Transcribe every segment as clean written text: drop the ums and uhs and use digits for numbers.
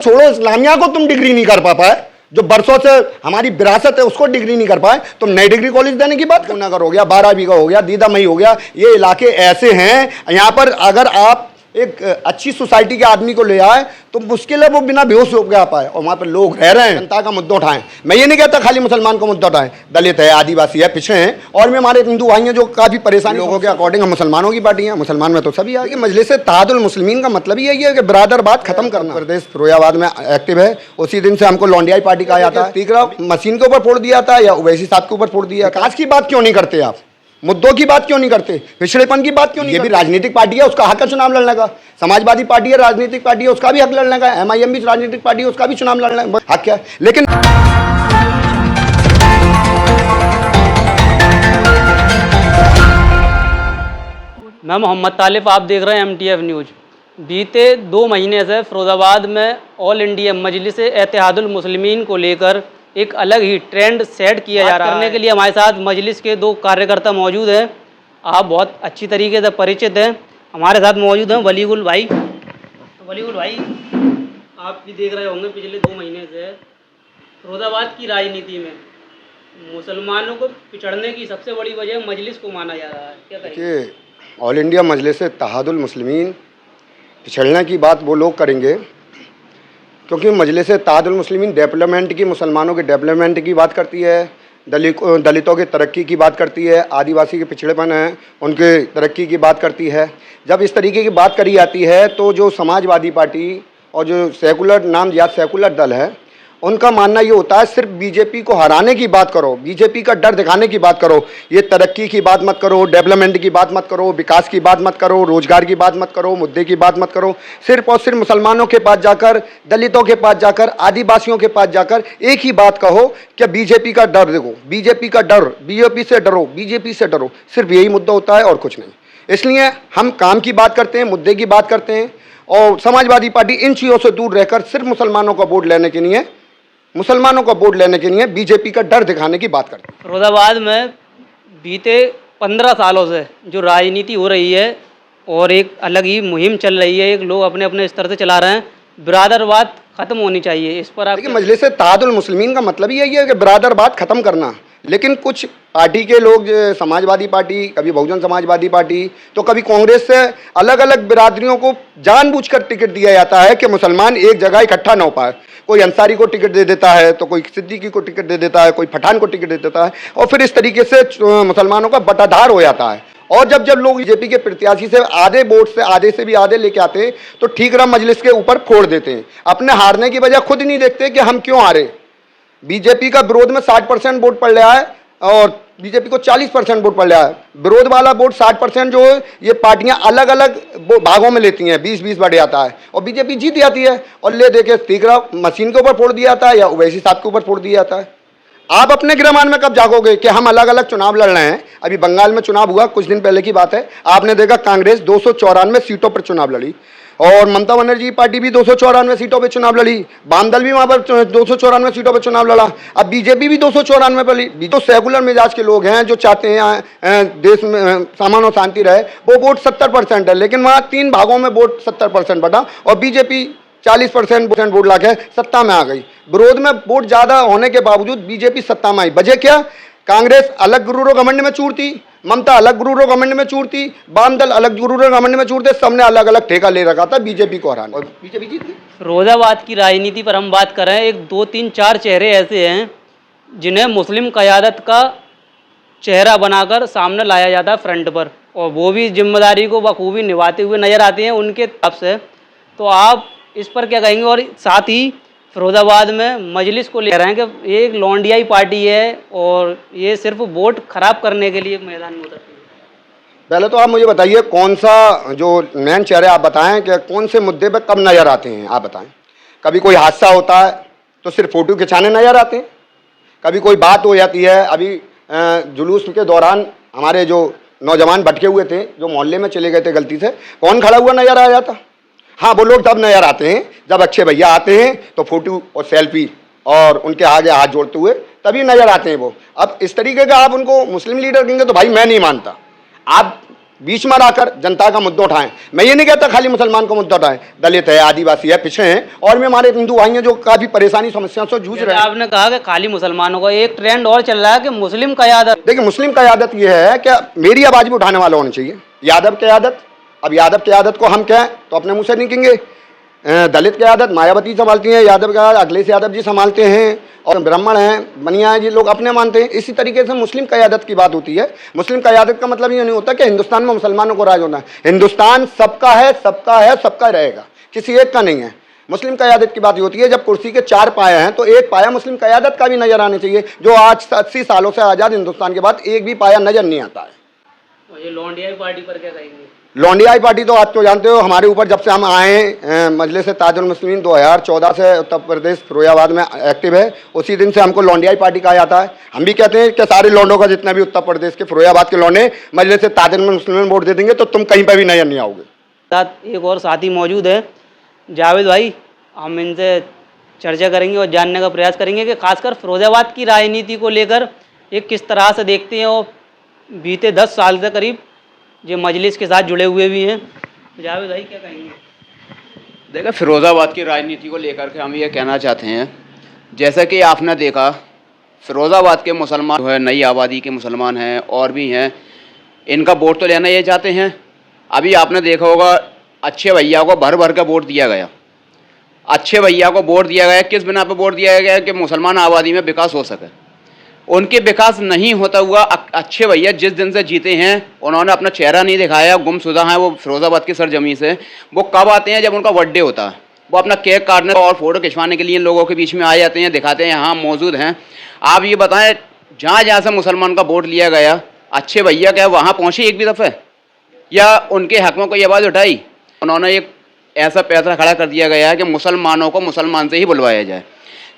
छोड़ो, इस्लामिया को तुम डिग्री नहीं कर पाए, जो बरसों से हमारी विरासत है उसको डिग्री नहीं कर पाए, तुम नई डिग्री कॉलेज देने की बात क्यों ना करो? हो गया 12 का हो गया, दीदा मई हो गया, ये इलाके ऐसे हैं यहाँ पर अगर आप एक अच्छी सोसाइटी के आदमी को ले आए तो मुश्किल है वो बिना बेहोश होकर आ पाए, और वहाँ पर लोग रह रहे हैं। जनता का मुद्दा उठाएं, मैं ये नहीं कहता खाली मुसलमान को मुद्दा उठाएं, दलित है, आदिवासी है, पिछड़े हैं, और भी हमारे हिंदू भाई हैं जो काफ़ी परेशानी लोगों के अकॉर्डिंग हम मुसलमानों की पार्टी हैं, मुसलमान में तो सभी आगे। मजलिस इत्तेहादुल मुस्लिमीन का मतलब ही यही है कि बरादरबाद खत्म करना। प्रदेश फिरोजाबाद में एक्टिव है, उसी दिन से हमको लौंडियाई पार्टी कहा जाता है। तीसरा मशीन के ऊपर फोड़ दिया था या ओवैसी साहब के ऊपर फोड़ दिया। विकास की बात क्यों नहीं करते आप? मुद्दों की बात क्यों नहीं करते? पिछड़ेपन की बात क्यों नहीं? ये भी राजनीतिक पार्टी है, उसका हक है चुनाव लड़ने का। समाजवादी पार्टी है, राजनीतिक पार्टी है, उसका भी हक लड़ने का। MIM भी राजनीतिक पार्टी है, उसका भी चुनाव लड़ने का हक है। लेकिन मैं मोहम्मद तालिब, आप देख रहे हैं MTF न्यूज़। बीते 2 महीने से फिरोजाबाद में ऑल इंडिया मजलिस इत्तेहादुल मुस्लिमीन को लेकर एक अलग ही ट्रेंड सेट किया जा रहा है। करने के लिए हमारे साथ मजलिस के 2 कार्यकर्ता मौजूद हैं। आप बहुत अच्छी तरीके से परिचित हैं। हमारे साथ मौजूद हैं वलीगुल भाई। वलीगुल भाई, आप भी देख रहे होंगे पिछले 2 महीने से फिरोजाबाद की राजनीति में मुसलमानों को पिछड़ने की सबसे बड़ी वजह मजलिस को माना जा रहा है। क्या कहेंगे? ऑल इंडिया मजलिस इत्तेहादुल मुस्लिमीन पिछड़ने की बात वो लोग करेंगे क्योंकि मजलिस इत्तेहादुल मुस्लिमीन डेवलपमेंट की, मुसलमानों के डेवलपमेंट की बात करती है, दलितों की तरक्की की बात करती है, आदिवासी के पिछड़ेपन है उनके तरक्की की बात करती है। जब इस तरीके की बात करी जाती है तो जो समाजवादी पार्टी और जो सेकुलर नाम या सेकुलर दल है उनका मानना ये होता है सिर्फ बीजेपी को हराने की बात करो, बीजेपी का डर दिखाने की बात करो, ये तरक्की की बात मत करो, डेवलपमेंट की बात मत करो, विकास की बात मत करो, रोजगार की बात मत करो, मुद्दे की बात मत करो। सिर्फ और सिर्फ मुसलमानों के पास जाकर, दलितों के पास जाकर, आदिवासियों के पास जाकर एक ही बात कहो कि बीजेपी का डर देखो, बीजेपी का डर, बीजेपी से डरो, बीजेपी से डरो, सिर्फ यही मुद्दा होता है और कुछ नहीं। इसलिए हम काम की बात करते हैं, मुद्दे की बात करते हैं, और समाजवादी पार्टी इन चीज़ों से दूर रहकर सिर्फ मुसलमानों का वोट लेने के लिए, मुसलमानों का वोट लेने के लिए बीजेपी का डर दिखाने की बात करते हैं। फिरोजाबाद में बीते 15 सालों से जो राजनीति हो रही है और एक अलग ही मुहिम चल रही है, एक लोग अपने अपने स्तर से चला रहे हैं, बिरादरवाद खत्म होनी चाहिए। इस पर आप देखिए, मजलिस इत्तेहादुल मुस्लिमीन का मतलब यही है कि बिरादरवाद खत्म करना। लेकिन कुछ पार्टी के लोग, समाजवादी पार्टी, कभी बहुजन समाजवादी पार्टी, तो कभी कांग्रेस से अलग अलग बिरादरियों को जानबूझकर टिकट दिया जाता है कि मुसलमान एक जगह इकट्ठा ना हो पाए। कोई अंसारी को टिकट दे देता है, तो कोई सिद्दीकी को टिकट दे देता है, कोई पठान को टिकट दे देता है, और फिर इस तरीके से मुसलमानों का बटाधार हो जाता है। और जब जब लोग बीजेपी के प्रत्याशी से आधे वोट से, आधे से भी आधे लेके आते हैं तो ठीक राम मजलिस के ऊपर फोड़ देते हैं। अपने हारने की वजह खुद ही नहीं देखते कि हम क्यों हारे। बीजेपी का विरोध में 60% वोट पड़ रहा है और बीजेपी को 40% वोट पड़ रहा है। विरोध वाला वोट 60% जो है ये पार्टियां अलग अलग भागों में लेती हैं, 20-20 बढ़ जाता है और बीजेपी जीत जाती है। और ले देके तीसरा मशीन के ऊपर फोड़ दिया जाता है या ओवैसी साहब के ऊपर फोड़ दिया जाता है। आप अपने गिरमान में कब जागोगे कि हम अलग अलग चुनाव लड़ रहे हैं? अभी बंगाल में चुनाव हुआ, कुछ दिन पहले की बात है, आपने देखा कांग्रेस 294 सीटों पर चुनाव लड़ी और ममता बनर्जी की पार्टी भी 294 सीटों पर चुनाव लड़ी, वाम दल भी वहां पर 294 सीटों पर चुनाव लड़ा, अब बीजेपी भी 294 पर लड़ी। तो सेकुलर मिजाज के लोग हैं जो चाहते हैं देश में सामान और शांति रहे, वो वोट 70% है, लेकिन वहाँ 3 भागों में वोट 70% बटा और बीजेपी 40% वोट लाके सत्ता में आ गई। विरोध में वोट ज्यादा होने के बावजूद बीजेपी सत्ता में आई। वजह क्या? कांग्रेस अलग गुरूर घमंड में चूर थी, ममता अलग गुरूर घमंड में चूर थी, वाम दल अलग गुरूर घमंड में चूर थे, सबने अलग अलग ठेका ले रखा था बीजेपी को हराने और बीजेपी जीत गई। फिरोजाबाद की राजनीति पर हम बात करें, एक 2, 3, 4 चेहरे ऐसे हैं जिन्हें मुस्लिम क़यादत का चेहरा बनाकर सामने लाया जाता है फ्रंट पर, और वो भी जिम्मेदारी को बखूबी निभाते हुए नजर आते हैं उनके तरफ से। तो आप इस पर क्या कहेंगे? और साथ ही फिरोजाबाद में मजलिस को ले रहे हैं कि ये एक लौंडियाई पार्टी है और ये सिर्फ वोट खराब करने के लिए मैदान में उतरती है। पहले तो आप मुझे बताइए कौन सा जो मेन चेहरे आप बताएं कि कौन से मुद्दे पे कब नजर आते हैं, आप बताएं। कभी कोई हादसा होता है तो सिर्फ फोटो खिंचाने नजर आते हैं, कभी कोई बात हो जाती है। अभी जुलूस के दौरान हमारे जो नौजवान भटके हुए थे, जो मोहल्ले में चले गए थे गलती से, कौन खड़ा हुआ नजर आ जाता? हाँ, वो लोग तब नजर आते हैं जब अच्छे भैया आते हैं तो फोटो और सेल्फी और उनके आगे हाथ जोड़ते हुए तभी नजर आते हैं वो। अब इस तरीके का आप उनको मुस्लिम लीडर कहेंगे तो भाई मैं नहीं मानता। आप बीच में आकर जनता का मुद्दा उठाएं। मैं ये नहीं कहता खाली मुसलमान को मुद्दा उठाएं, दलित है, आदिवासी है, पिछड़े हैं, और भी हमारे हिंदू भाई हैं जो काफी परेशानी समस्याओं से जूझ रहे हैं। आपने कहा कि खाली मुसलमानों का, एक ट्रेंड और चल रहा है कि मुस्लिम क़यादत। देखिए, मुस्लिम क़यादत ये है कि मेरी आवाज भी उठाने वाला होना चाहिए। यादव क़यादत, अब यादव क़यादत को हम कहें तो अपने मुंह से नहीं कहेंगे। दलित क़यादत मायावती संभालती हैं, यादव का अखिलेश यादव जी संभालते हैं, और ब्राह्मण हैं, बनिया जी लोग अपने मानते हैं। इसी तरीके से मुस्लिम क़यादत की बात होती है। मुस्लिम क़यादत का मतलब ये नहीं होता कि हिंदुस्तान में मुसलमानों को राज होना है। हिंदुस्तान सबका है, सबका है, सबका रहेगा, किसी एक का नहीं है। मुस्लिम क़यादत की बात ये होती है जब कुर्सी के 4 पाए हैं तो एक पाया मुस्लिम क़यादत का भी नजर आना चाहिए, जो आज 80 सालों से आज़ाद हिंदुस्तान के बाद एक भी पाया नजर नहीं आता है। ये लौंडियाई पार्टी पर क्या कहेंगे? लौंडियाई पार्टी तो आप तो जानते हो हमारे ऊपर जब से हम आए, मजलिस ताजुल मुस्लिमीन 2014 से उत्तर प्रदेश फिरोजाबाद में एक्टिव है, उसी दिन से हमको लौंडियाई पार्टी कहा जाता है। हम भी कहते हैं कि सारे लौंडों का जितना भी उत्तर प्रदेश के फिरोजाबाद के लौंडे मजलिस ताजुल मुस्लिमीन वोट दे देंगे तो तुम कहीं पर भी नजर नहीं आओगे। साथ एक और साथी मौजूद है, जावेद भाई। हम इनसे चर्चा करेंगे और जानने का प्रयास करेंगे कि खासकर फिरोजाबाद की राजनीति को लेकर एक किस तरह से देखते हैं, और बीते 10 साल से करीब जो मजलिस के साथ जुड़े हुए भी हैं। जावेद भाई क्या कहेंगे? देखा, फिरोज़ाबाद की राजनीति को लेकर के हम ये कहना चाहते हैं, जैसा कि आपने देखा फिरोज़ाबाद के मुसलमान जो है, नई आबादी के मुसलमान हैं और भी हैं, इनका वोट तो लेना ये चाहते हैं। अभी आपने देखा होगा अच्छे भैया को भर भर का वोट दिया गया। अच्छे भैया को वोट दिया गया किस बिना पर वोट दिया गया कि मुसलमान आबादी में विकास हो सके। उनके विकास नहीं होता हुआ अच्छे भैया जिस दिन से जीते हैं उन्होंने अपना चेहरा नहीं दिखाया, गुमशुदा हैं वो फिरोज़ाबाद की सरजमी से। वो कब आते हैं? जब उनका बर्थडे होता है, वो अपना केक काटने और फ़ोटो खिंचवाने के लिए लोगों के बीच में आ जाते हैं, दिखाते हैं हाँ मौजूद हैं। आप ये बताएं, जहाँ जहाँ से मुसलमान का वोट लिया गया, अच्छे भैया क्या वहाँ पहुँचे एक भी दफ़े, या उनके हक़ में कोई आवाज़ उठाई? उन्होंने एक ऐसा पैसा खड़ा कर दिया गया है कि मुसलमानों को मुसलमान से ही बुलवाया जाए।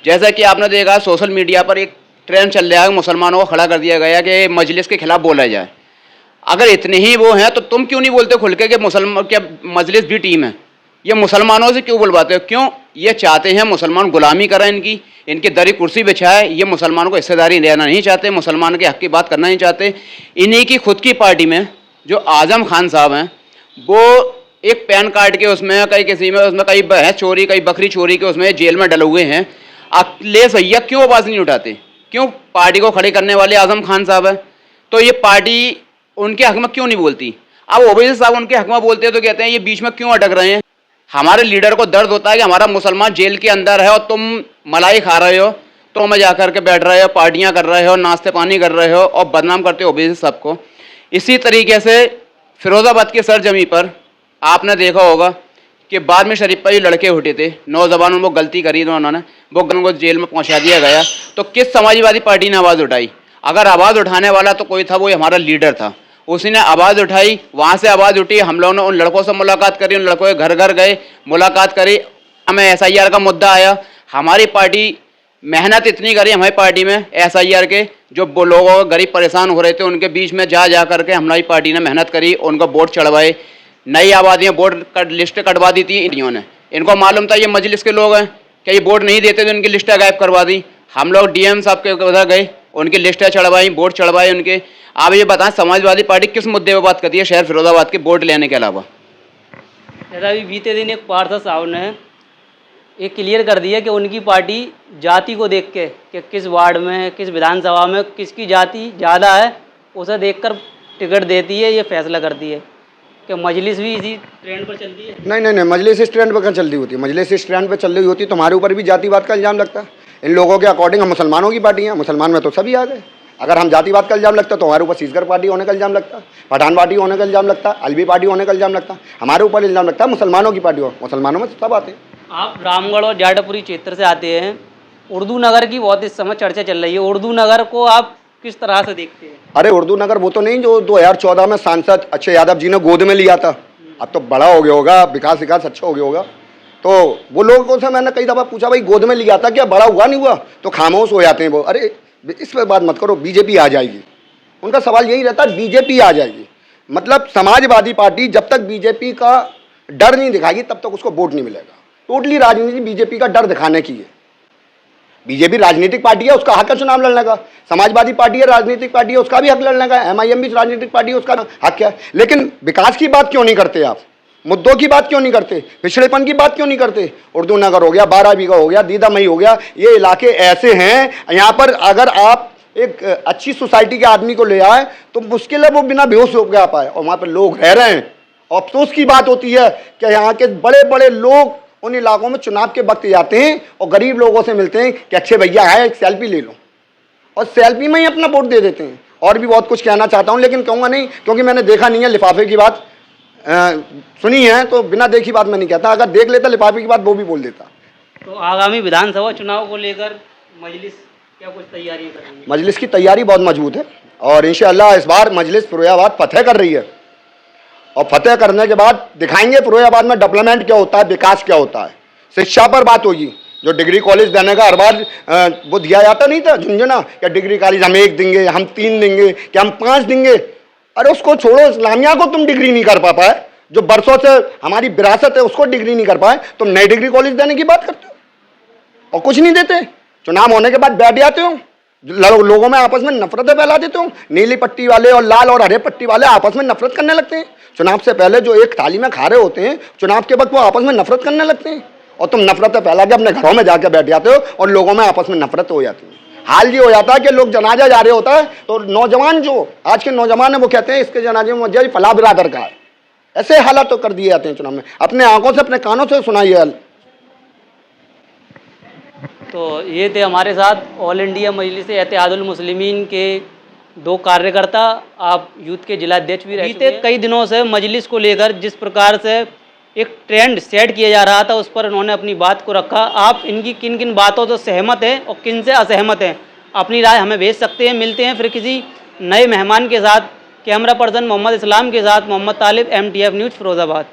जैसा कि आपने देखा सोशल मीडिया पर एक ट्रेंड चल रहा है, मुसलमानों को खड़ा कर दिया गया कि मजलिस के खिलाफ बोला जाए। अगर इतने ही वो हैं तो तुम क्यों नहीं बोलते खुल के कि मुसलमान क्या मजलिस भी टीम है? ये मुसलमानों से क्यों बुलवाते हो? क्यों ये चाहते हैं मुसलमान गुलामी करें, इनकी दरी कुर्सी बिछाए? ये मुसलमानों को हिस्सेदारी देना नहीं चाहते, मुसलमान के हक़ की बात करना नहीं चाहते। इन्हीं की खुद की पार्टी में जो आज़म खान साहब हैं, वो एक पैन कार्ड के उसमें कई किसी में उसमें कई भैंस चोरी कई बकरी चोरी के उसमें जेल में डले हुए हैं। अखिलेश भैया क्यों आवाज़ नहीं उठाते? क्यों पार्टी को खड़े करने वाले आज़म खान साहब है, तो ये पार्टी उनके हक़ में क्यों नहीं बोलती? अब ओवैसी साहब उनके हक़ में बोलते हैं तो कहते हैं ये बीच में क्यों अटक रहे हैं। हमारे लीडर को दर्द होता है कि हमारा मुसलमान जेल के अंदर है और तुम मलाई खा रहे हो, तो मैं जा कर के बैठ रहे हो, पार्टियाँ कर रहे हो, नाश्ते पानी कर रहे हो और बदनाम करते हो ओवैसी साहब को। इसी तरीके से फिरोज़ाबाद की सरजमी पर आपने देखा होगा कि बाद में शरीफ पर लड़के उठे थे, नौजवानों वो गलती करी तो उन्होंने वो जेल में पहुंचा दिया गया। तो किस समाजवादी पार्टी ने आवाज़ उठाई? अगर आवाज़ उठाने वाला तो कोई था, वो हमारा लीडर था, उसी ने आवाज़ उठाई। वहाँ से आवाज़ उठी, हम लोगों ने उन लड़कों से मुलाकात करी, उन लड़कों के घर घर गए, मुलाकात करी, हमें SIR का मुद्दा आया। हमारी पार्टी मेहनत इतनी करी, हमारी पार्टी में SIR के जो लोगों गरीब परेशान हो रहे थे उनके बीच में जा करके हमारी पार्टी ने मेहनत करी, उनको वोट चढ़वाए। नई आबादियाँ वोट लिस्ट कटवा दी थी इन्होंने, इनको मालूम था ये मजलिस के लोग हैं, क्या ये वोट नहीं देते तो उनकी लिस्टें गायब करवा दी। हम लोग DM साहब के उधर गए, उनकी लिस्टें चढ़वाई, वोट चढ़वाए उनके। आप ये बताएं समाजवादी पार्टी किस मुद्दे पर बात करती है शहर फिरोज़ाबाद के वोट लेने के अलावा? जैसा अभी बीते दिन एक पार्षद साहब ने एक क्लियर कर दिया कि उनकी पार्टी जाति को देख के कि किस वार्ड में किस विधानसभा में किसकी जाति ज़्यादा है उसे देखकर टिकट देती है, ये फैसला करती है। कि मजलिस भी इसी ट्रेंड पर चलती है? नहीं, मजलिस इस ट्रेंड पर कहाँ चल रही होती है? मजलिस इस ट्रेंड पर चल रही होती तो हमारे ऊपर भी जातिवाद का इल्ज़ाम लगता है। इन लोगों के अकॉर्डिंग हम मुसलमानों की पार्टी हैं, मुसलमान में तो सभी आ गए। अगर हम जातिवाद का इल्ज़ाम लगता तो हमारे ऊपर सीसगर पार्टी होने का इल्ज़ाम लगता, पठान पार्टी होने का इल्ज़ाम लगता, अलवी पार्टी होने का इल्ज़ाम लगता। हमारे ऊपर इल्ज़ाम लगता है मुसलमानों की पार्टी हो, मुसलमानों में सब आते हैं। आप रामगढ़ और जाटापुरी क्षेत्र से आते हैं, उर्दू नगर की बहुत इस समय चर्चा चल रही है। उर्दू नगर को आप किस तरह से देखते हैं? अरे उर्दू नगर वो तो नहीं जो 2014 में सांसद अक्षय यादव जी ने गोद में लिया था। अब तो बड़ा हो गया होगा, विकास अच्छा हो गया होगा। तो वो लोगों से मैंने कई दफ़ा पूछा भाई गोद में लिया था क्या, बड़ा हुआ नहीं हुआ? तो खामोश हो जाते हैं वो। अरे इस पर बात मत करो, बीजेपी आ जाएगी। उनका सवाल यही रहता है बीजेपी आ जाएगी। मतलब समाजवादी पार्टी जब तक बीजेपी का डर नहीं दिखाएगी तब तक उसको वोट नहीं मिलेगा। टोटली राजनीति बीजेपी का डर दिखाने की है। बीजेपी राजनीतिक पार्टी है, उसका हक है चुनाव लड़ने का। समाजवादी पार्टी है, राजनीतिक पार्टी है, उसका भी हक लड़ने का। एमआईएम भी राजनीतिक पार्टी है, उसका हक है। लेकिन विकास की बात क्यों नहीं करते आप? मुद्दों की बात क्यों नहीं करते? पिछड़ेपन की बात क्यों नहीं करते? उर्दू नगर हो गया, 12 बीघा हो गया, दीदामई हो गया, ये इलाके ऐसे हैं यहाँ पर अगर आप एक अच्छी सोसाइटी के आदमी को ले आए तो मुश्किल है वो बिना बेहोश होकर आ पाए, और वहाँ पर लोग रह रहे हैं। अफसोस की बात होती है कि यहाँ के बड़े बड़े लोग उन इलाकों में चुनाव के वक्त जाते हैं और गरीब लोगों से मिलते हैं कि अच्छे भैया आए एक सेल्फी ले लो, और सेल्फी में ही अपना वोट दे देते हैं। और भी बहुत कुछ कहना चाहता हूँ लेकिन कहूँगा नहीं, क्योंकि मैंने देखा नहीं है। लिफाफे की बात सुनी है तो बिना देखी बात मैं नहीं कहता, अगर देख लेता लिफाफे की बात वो भी बोल देता। तो आगामी विधानसभा चुनाव को लेकर मजलिस क्या कुछ तैयारी कर रही है? मजलिस की तैयारी बहुत मजबूत है और इंशाअल्लाह इस बार मजलिस फिरोजाबाद फतेह कर रही है, और फतेह करने के बाद दिखाएंगे फिरोजाबाद में डेवलपमेंट क्या होता है, विकास क्या होता है। शिक्षा पर बात होगी, जो डिग्री कॉलेज देने का हर बार वो दिया जाता नहीं था झुंझुना, क्या डिग्री कॉलेज हम 1 देंगे, हम 3 देंगे, क्या हम 5 देंगे। अरे उसको छोड़ो, इस्लामिया को तुम डिग्री नहीं कर पाए, जो बरसों से हमारी विरासत है उसको डिग्री नहीं कर पाए, तुम नए डिग्री कॉलेज देने की बात करते हो और कुछ नहीं देते। चुनाव होने के बाद बैठ जाते हो, लोगों में आपस में नफरतें फैला देते हो। नीली पट्टी वाले और लाल और हरे पट्टी वाले आपस में नफरत करने लगते हैं। चुनाव से पहले जो एक थाली में खा रहे होते हैं, चुनाव के वक्त वो आपस में नफरत करने लगते हैं, और तुम नफरतें फैला के अपने घरों में जाकर बैठ जाते हो और लोगों में आपस में नफरत हो जाती है। हाल ये हो जाता है कि लोग जनाजा जा रहे होता है तो नौजवान, जो आज के नौजवान है, वो कहते हैं इसके जनाजे में मुझे फला बिरादर का है। ऐसे हालात तो कर दिए जाते हैं चुनाव में। अपने आंखों से अपने कानों से सुनाइए हाल। तो ये थे हमारे साथ ऑल इंडिया मजलिस इत्तेहादुल मुस्लिमीन के 2 कार्यकर्ता। आप यूथ के जिलाध्यक्ष भी रहे। बीते कई दिनों से मजलिस को लेकर जिस प्रकार से एक ट्रेंड सेट किया जा रहा था उस पर उन्होंने अपनी बात को रखा। आप इनकी किन किन बातों से सहमत हैं और किन से असहमत हैं, अपनी राय हमें भेज सकते हैं। मिलते हैं फिर किसी नए मेहमान के साथ। कैमरा पर्सन मोहम्मद इस्लाम के साथ मोहम्मद तालिब, MTF न्यूज़ फिरोजाबाद।